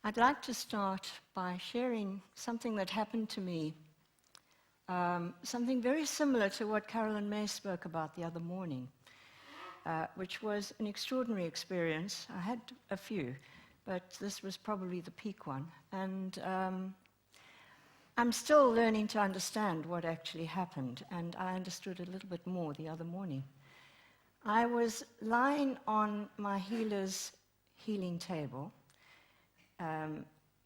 I'd like to start by sharing something that happened to me, something very similar to what Carolyn May spoke about the other morning, which was an extraordinary experience. I had a few, but this was probably the peak one. And I'm still learning to understand what actually happened, and I understood a little bit more the other morning. I was lying on my healer's healing table.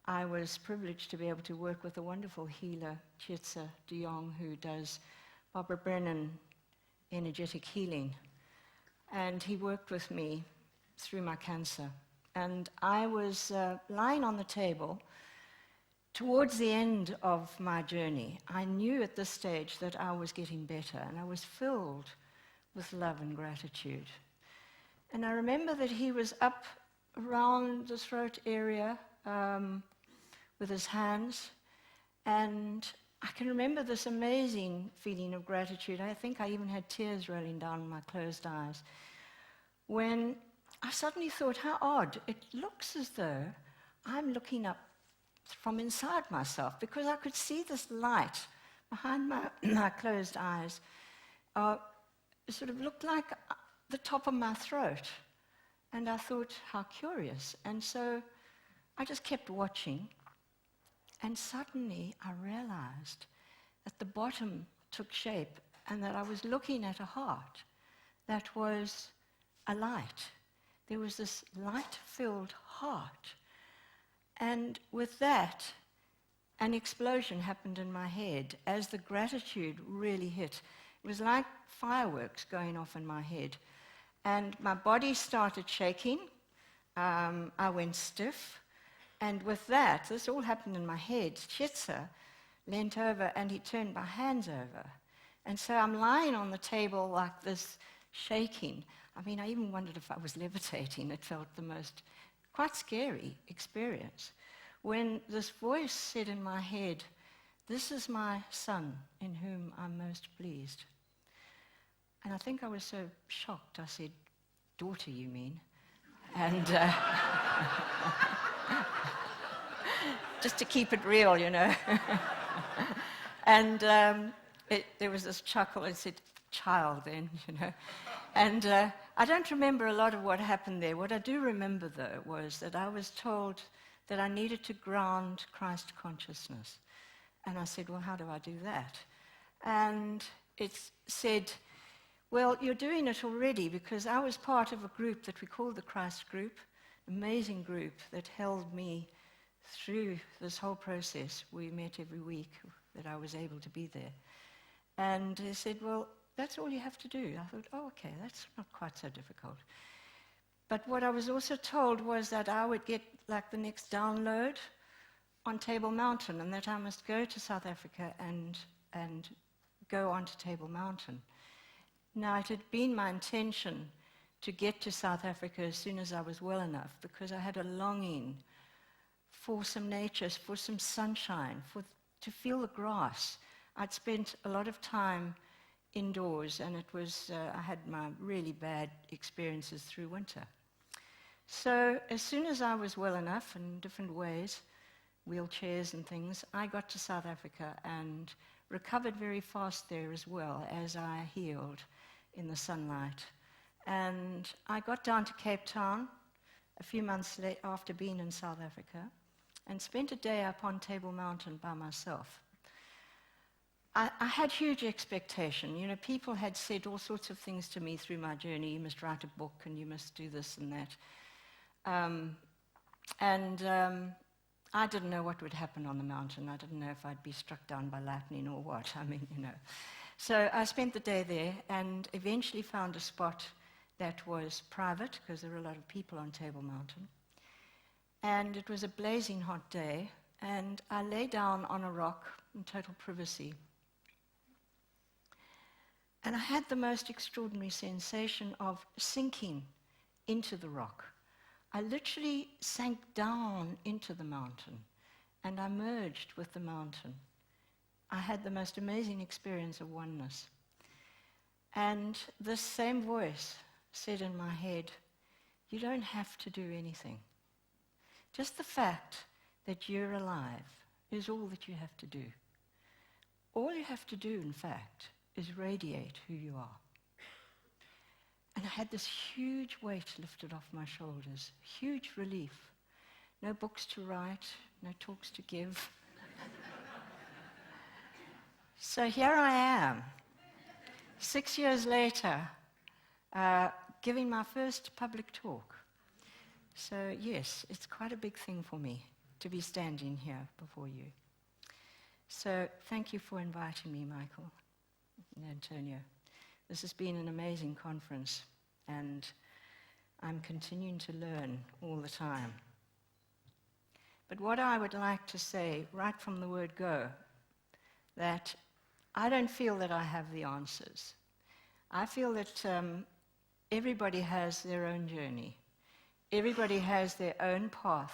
I was privileged to be able to work with a wonderful healer, Chietsa de Jong, who does Barbara Brennan energetic healing. And he worked with me through my cancer. And I was lying on the table towards the end of my journey. I knew at this stage that I was getting better, and I was filled with love and gratitude. And I remember that he was up around the throat area with his hands, and I can remember this amazing feeling of gratitude. I think I even had tears rolling down my closed eyes when I suddenly thought, how odd, it looks as though I'm looking up from inside myself, because I could see this light behind my closed eyes. It sort of looked like the top of my throat. And I thought, how curious. And so I just kept watching. And suddenly I realized that the bottom took shape and that I was looking at a heart that was a light. There was this light-filled heart. And with that, an explosion happened in my head as the gratitude really hit. It was like fireworks going off in my head. And my body started shaking. I went stiff. And with that, this all happened in my head. Chietsa leant over and he turned my hands over. And so I'm lying on the table like this, shaking. I mean, I even wondered if I was levitating. It felt the most quite scary experience. When this voice said in my head, "This is my son in whom I'm most pleased." And I think I was so shocked, I said, "Daughter, you mean?" And just to keep it real, you know. And there was this chuckle. It said, "Child," then, you know. And I don't remember a lot of what happened there. What I do remember, though, was that I was told that I needed to ground Christ consciousness. And I said, well, how do I do that? And it said, well, you're doing it already, because I was part of a group that we called the Christ Group, amazing group that held me through this whole process. We met every week that I was able to be there. And they said, well, that's all you have to do. I thought, oh, okay, that's not quite so difficult. But what I was also told was that I would get like the next download on Table Mountain, and that I must go to South Africa and go on to Table Mountain. Now, it had been my intention to get to South Africa as soon as I was well enough, because I had a longing for some nature, for some sunshine, to feel the grass. I'd spent a lot of time indoors, and it was I had my really bad experiences through winter. So as soon as I was well enough in different ways, wheelchairs and things, I got to South Africa and recovered very fast there as well as I healed in the sunlight. And I got down to Cape Town a few months after being in South Africa and spent a day up on Table Mountain by myself. I had huge expectation. You know, people had said all sorts of things to me through my journey. You must write a book and you must do this and that. I didn't know what would happen on the mountain. I didn't know if I'd be struck down by lightning or what. I mean, you know. So I spent the day there and eventually found a spot that was private, because there were a lot of people on Table Mountain. And it was a blazing hot day, and I lay down on a rock in total privacy. And I had the most extraordinary sensation of sinking into the rock. I literally sank down into the mountain, and I merged with the mountain. I had the most amazing experience of oneness. And this same voice said in my head, you don't have to do anything. Just the fact that you're alive is all that you have to do. All you have to do, in fact, is radiate who you are. And I had this huge weight lifted off my shoulders, huge relief. No books to write, no talks to give. So here I am, 6 years later, giving my first public talk. So yes, it's quite a big thing for me to be standing here before you. So thank you for inviting me, Michael and Antonio. This has been an amazing conference, and I'm continuing to learn all the time. But what I would like to say, right from the word go, that I don't feel that I have the answers. I feel that everybody has their own journey. Everybody has their own path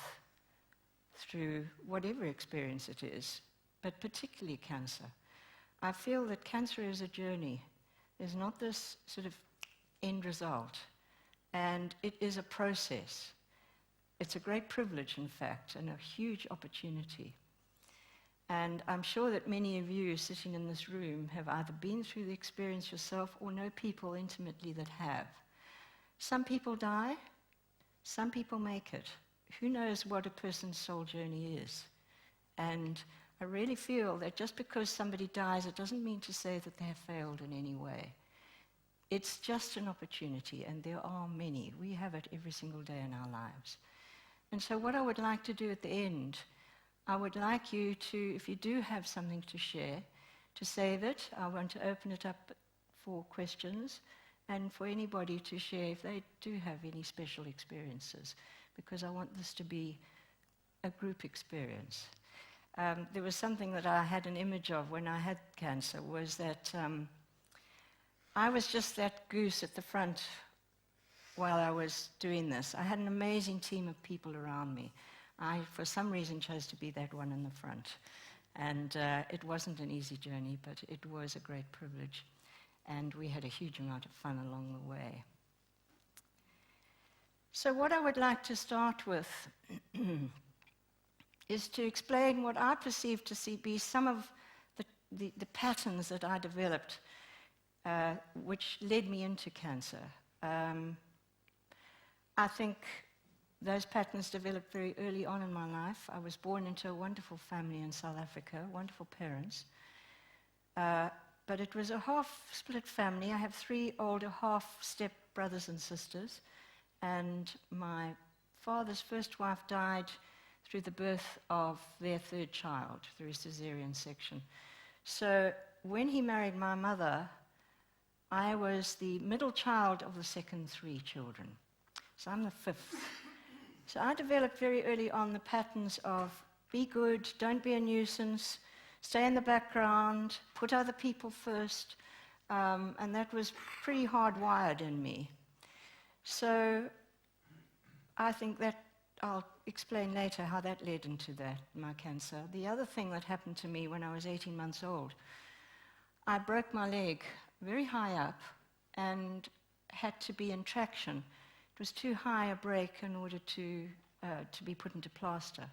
through whatever experience it is, but particularly cancer. I feel that cancer is a journey. There's not this sort of end result, and it is a process. It's a great privilege, in fact, and a huge opportunity. And I'm sure that many of you sitting in this room have either been through the experience yourself or know people intimately that have. Some people die, some people make it. Who knows what a person's soul journey is? And I really feel that just because somebody dies, it doesn't mean to say that they have failed in any way. It's just an opportunity, and there are many. We have it every single day in our lives. And so what I would like to do at the end, I would like you to, if you do have something to share, to save it. I want to open it up for questions and for anybody to share if they do have any special experiences, because I want this to be a group experience. There was something that I had an image of when I had cancer, was that I was just that goose at the front while I was doing this. I had an amazing team of people around me. I, for some reason, chose to be that one in the front. And it wasn't an easy journey, but it was a great privilege. And we had a huge amount of fun along the way. So what I would like to start with is to explain what I perceive to be some of the patterns that I developed, which led me into cancer. I think those patterns developed very early on in my life. I was born into a wonderful family in South Africa, wonderful parents. But it was a half-split family. I have 3 older half-step brothers and sisters. And my father's first wife died through the birth of their 3rd child, through a cesarean section. So when he married my mother, I was the middle child of the second 3 children. So I'm the 5th. So I developed very early on the patterns of be good, don't be a nuisance, stay in the background, put other people first, and that was pretty hardwired in me. So I think that I'll explain later how that led into that, my cancer. The other thing that happened to me when I was 18 months old, I broke my leg very high up and had to be in traction. It was too high a break in order to be put into plaster.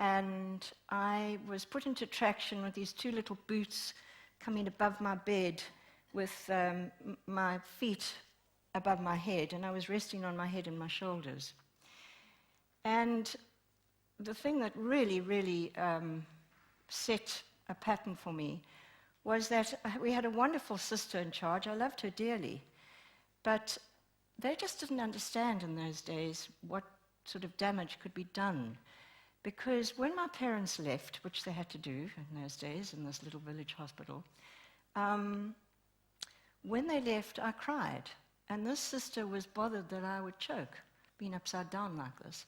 And I was put into traction with these 2 little boots coming above my bed with my feet above my head, and I was resting on my head and my shoulders. And the thing that really, really set a pattern for me was that we had a wonderful sister in charge. I loved her dearly. But they just didn't understand in those days what sort of damage could be done. Because when my parents left, which they had to do in those days in this little village hospital, when they left, I cried. And this sister was bothered that I would choke, being upside down like this.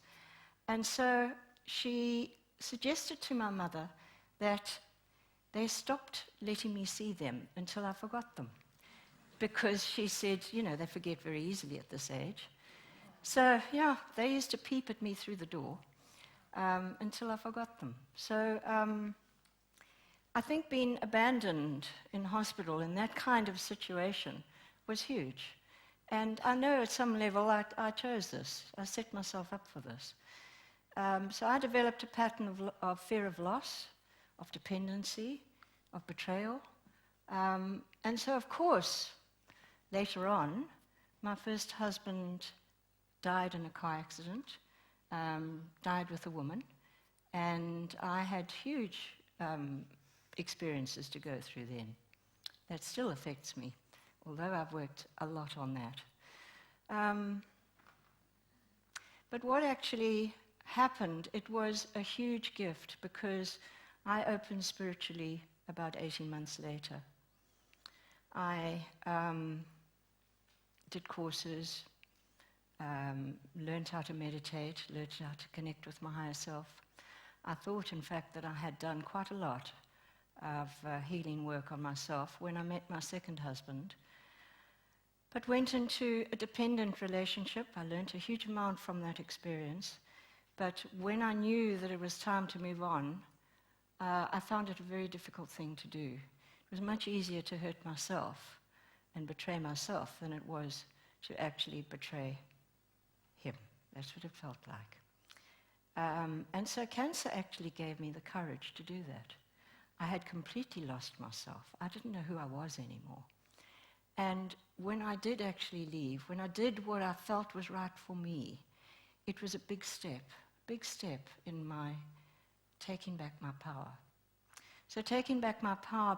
And so she suggested to my mother that they stopped letting me see them until I forgot them. Because she said, you know, they forget very easily at this age. So, yeah, they used to peep at me through the door until I forgot them. So I think being abandoned in hospital in that kind of situation was huge. And I know at some level I chose this. I set myself up for this. So I developed a pattern of fear of loss, of dependency, of betrayal. And so, of course, later on, my first husband died in a car accident, died with a woman, and I had huge experiences to go through then. That still affects me, although I've worked a lot on that. But what actually happened, it was a huge gift because I opened spiritually about 18 months later. I did courses, learned how to meditate, learned how to connect with my higher self. I thought, in fact, that I had done quite a lot of healing work on myself when I met my second husband, but went into a dependent relationship. I learned a huge amount from that experience, but when I knew that it was time to move on, I found it a very difficult thing to do. It was much easier to hurt myself and betray myself than it was to actually betray him. That's what it felt like. And so cancer actually gave me the courage to do that. I had completely lost myself. I didn't know who I was anymore. And when I did actually leave, when I did what I felt was right for me, it was a big step in my taking back my power. So taking back my power